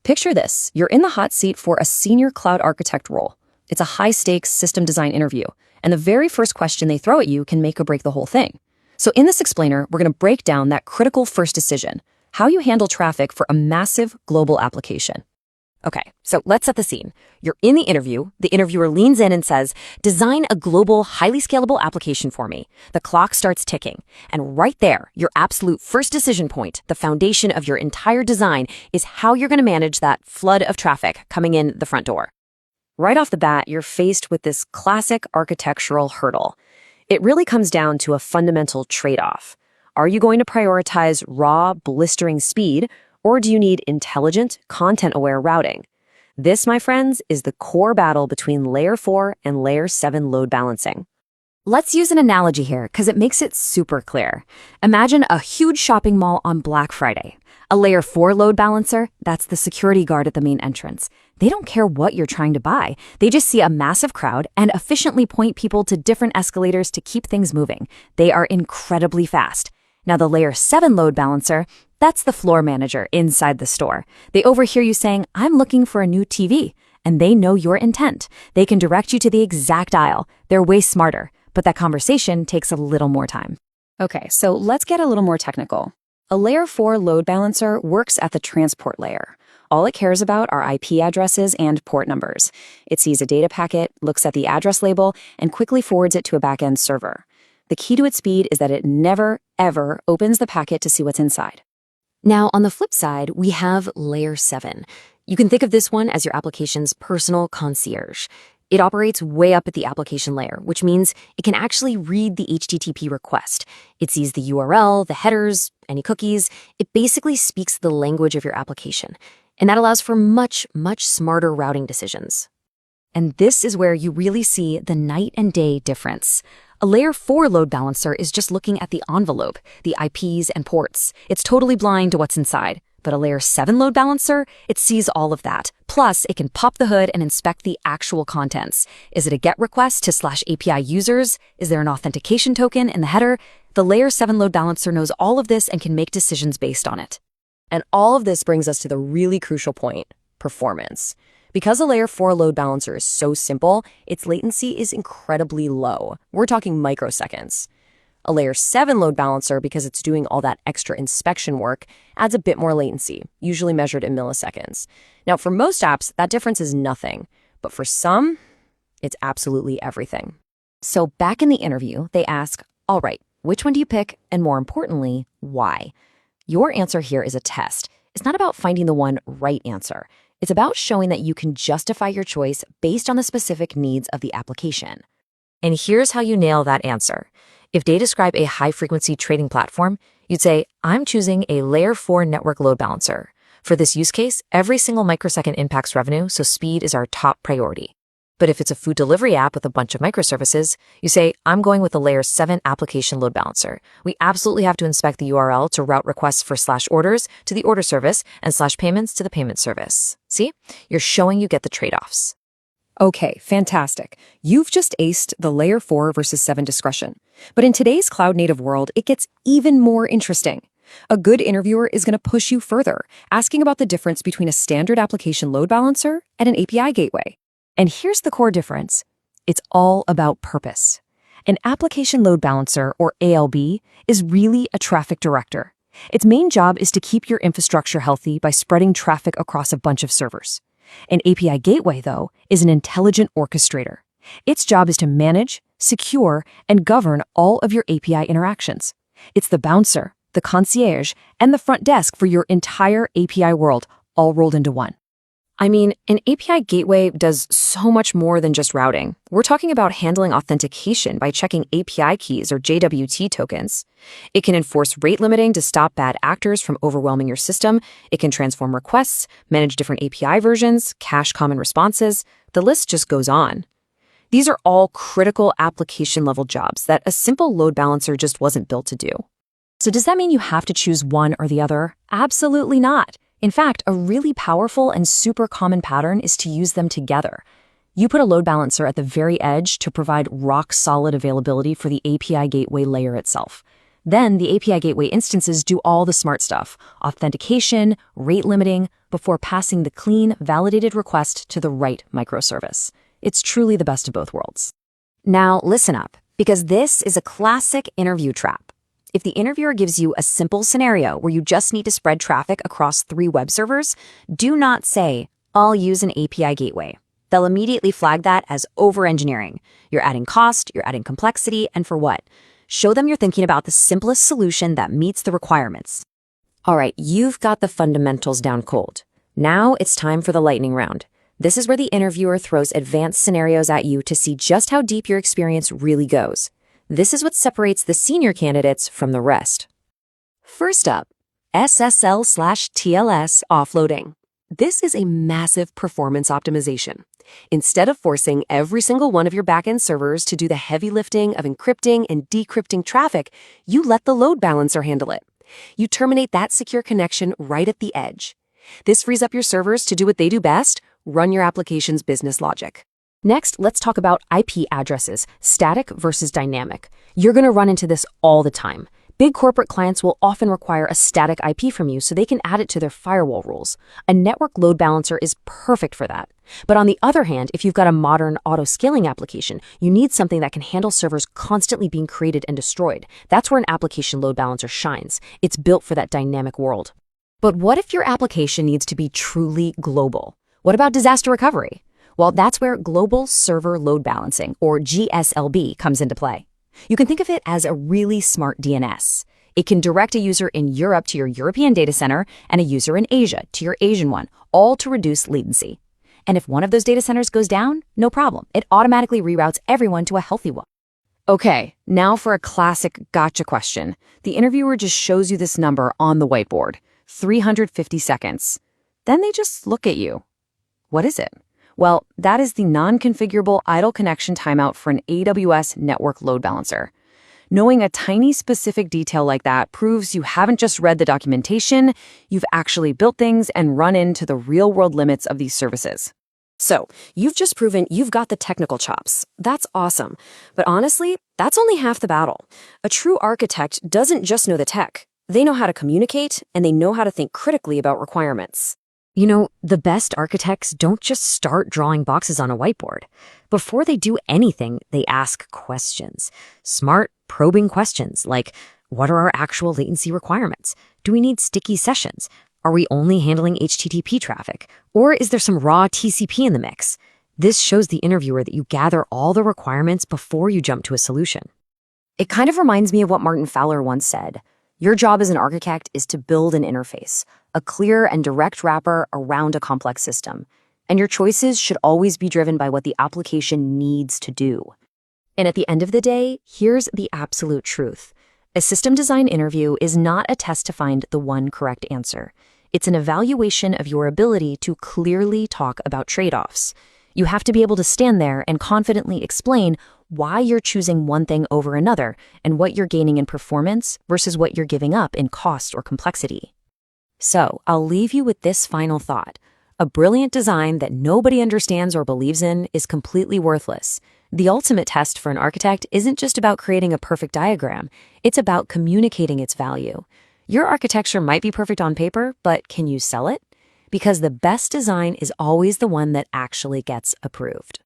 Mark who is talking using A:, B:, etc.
A: Picture this. You're in the hot seat for a senior cloud architect role. It's a high-stakes system design interview, and the very first question they throw at you can make or break the whole thing. So in this explainer, we're going to break down that critical first decision, how you handle traffic for a massive global application.
B: Okay, so let's set the scene. You're in the interview. The interviewer leans in and says, design a global, highly scalable application for me. The clock starts ticking. And right there, your absolute first decision point, the foundation of your entire design, is how you're going to manage that flood of traffic coming in the front door.
A: Right off the bat, you're faced with this classic architectural hurdle. It really comes down to a fundamental trade-off. Are you going to prioritize raw, blistering speed, or do you need intelligent, content-aware routing? This, my friends, is the core battle between Layer 4 and Layer 7 load balancing.
B: Let's use an analogy here because it makes it super clear. Imagine a huge shopping mall on Black Friday. A Layer 4 load balancer, that's the security guard at the main entrance. They don't care what you're trying to buy. They just see a massive crowd and efficiently point people to different escalators to keep things moving. They are incredibly fast. Now the Layer 7 load balancer, that's the floor manager inside the store. They overhear you saying, I'm looking for a new TV, and they know your intent. They can direct you to the exact aisle. They're way smarter, but that conversation takes a little more time.
A: Okay, so let's get a little more technical. A Layer 4 load balancer works at the transport layer. All it cares about are IP addresses and port numbers. It sees a data packet, looks at the address label, and quickly forwards it to a back-end server. The key to its speed is that it never, ever opens the packet to see what's inside.
B: Now, on the flip side, we have Layer 7. You can think of this one as your application's personal concierge. It operates way up at the application layer, which means it can actually read the HTTP request. It sees the URL, the headers, any cookies. It basically speaks the language of your application. And that allows for much, much smarter routing decisions. And this is where you really see the night and day difference. A Layer 4 load balancer is just looking at the envelope, the IPs and ports. It's totally blind to what's inside. But a Layer 7 load balancer, it sees all of that. Plus, it can pop the hood and inspect the actual contents. Is it a GET request to /API users? Is there an authentication token in the header? The Layer 7 load balancer knows all of this and can make decisions based on it.
A: And all of this brings us to the really crucial point, performance. Because a Layer 4 load balancer is so simple, its latency is incredibly low. We're talking microseconds. A Layer 7 load balancer, because it's doing all that extra inspection work, adds a bit more latency, usually measured in milliseconds. Now, for most apps, that difference is nothing. But for some, it's absolutely everything.
B: So back in the interview, they ask, all right, which one do you pick? And more importantly, why? Your answer here is a test. It's not about finding the one right answer. It's about showing that you can justify your choice based on the specific needs of the application. And here's how you nail that answer. If they describe a high-frequency trading platform, you'd say, I'm choosing a Layer 4 network load balancer. For this use case, every single microsecond impacts revenue, so speed is our top priority. But if it's a food delivery app with a bunch of microservices, you say, I'm going with the Layer 7 application load balancer. We absolutely have to inspect the URL to route requests for /orders to the order service and /payments to the payment service. See? You're showing you get the trade-offs.
A: Okay, fantastic. You've just aced the Layer 4 versus 7 discussion. But in today's cloud-native world, it gets even more interesting. A good interviewer is going to push you further, asking about the difference between a standard application load balancer and an API gateway. And here's the core difference. It's all about purpose. An application load balancer, or ALB, is really a traffic director. Its main job is to keep your infrastructure healthy by spreading traffic across a bunch of servers. An API gateway, though, is an intelligent orchestrator. Its job is to manage, secure, and govern all of your API interactions. It's the bouncer, the concierge, and the front desk for your entire API world, all rolled into one.
B: I mean, an API gateway does so much more than just routing. We're talking about handling authentication by checking API keys or JWT tokens. It can enforce rate limiting to stop bad actors from overwhelming your system. It can transform requests, manage different API versions, cache common responses. The list just goes on. These are all critical application-level jobs that a simple load balancer just wasn't built to do.
A: So does that mean you have to choose one or the other? Absolutely not. In fact, a really powerful and super common pattern is to use them together. You put a load balancer at the very edge to provide rock-solid availability for the API gateway layer itself. Then the API gateway instances do all the smart stuff, authentication, rate limiting, before passing the clean, validated request to the right microservice. It's truly the best of both worlds.
B: Now listen up, because this is a classic interview trap. If the interviewer gives you a simple scenario where you just need to spread traffic across 3 web servers, do not say, "I'll use an API gateway." They'll immediately flag that as over-engineering. You're adding cost, you're adding complexity, and for what? Show them you're thinking about the simplest solution that meets the requirements. All right, you've got the fundamentals down cold. Now it's time for the lightning round. This is where the interviewer throws advanced scenarios at you to see just how deep your experience really goes. This is what separates the senior candidates from the rest. First up, SSL/TLS offloading. This is a massive performance optimization. Instead of forcing every single one of your backend servers to do the heavy lifting of encrypting and decrypting traffic, you let the load balancer handle it. You terminate that secure connection right at the edge. This frees up your servers to do what they do best, run your application's business logic. Next, let's talk about IP addresses, static versus dynamic. You're going to run into this all the time. Big corporate clients will often require a static IP from you so they can add it to their firewall rules. A network load balancer is perfect for that. But on the other hand, if you've got a modern auto-scaling application, you need something that can handle servers constantly being created and destroyed. That's where an application load balancer shines. It's built for that dynamic world. But what if your application needs to be truly global? What about disaster recovery? Well, that's where Global Server Load Balancing, or GSLB, comes into play. You can think of it as a really smart DNS. It can direct a user in Europe to your European data center and a user in Asia to your Asian one, all to reduce latency. And if one of those data centers goes down, no problem. It automatically reroutes everyone to a healthy one. Okay, now for a classic gotcha question. The interviewer just shows you this number on the whiteboard, 350 seconds. Then they just look at you. What is it? Well, that is the non-configurable idle connection timeout for an AWS network load balancer. Knowing a tiny specific detail like that proves you haven't just read the documentation, you've actually built things and run into the real-world limits of these services. So, you've just proven you've got the technical chops. That's awesome. But honestly, that's only half the battle. A true architect doesn't just know the tech. They know how to communicate, and they know how to think critically about requirements. You know, the best architects don't just start drawing boxes on a whiteboard. Before they do anything, they ask questions. Smart, probing questions like, what are our actual latency requirements? Do we need sticky sessions? Are we only handling HTTP traffic? Or is there some raw TCP in the mix? This shows the interviewer that you gather all the requirements before you jump to a solution. It kind of reminds me of what Martin Fowler once said. Your job as an architect is to build an interface, a clear and direct wrapper around a complex system. And your choices should always be driven by what the application needs to do. And at the end of the day, here's the absolute truth. A system design interview is not a test to find the one correct answer. It's an evaluation of your ability to clearly talk about trade-offs. You have to be able to stand there and confidently explain why you're choosing one thing over another and what you're gaining in performance versus what you're giving up in cost or complexity. So, I'll leave you with this final thought. A brilliant design that nobody understands or believes in is completely worthless. The ultimate test for an architect isn't just about creating a perfect diagram. It's about communicating its value. Your architecture might be perfect on paper, but can you sell it? Because the best design is always the one that actually gets approved.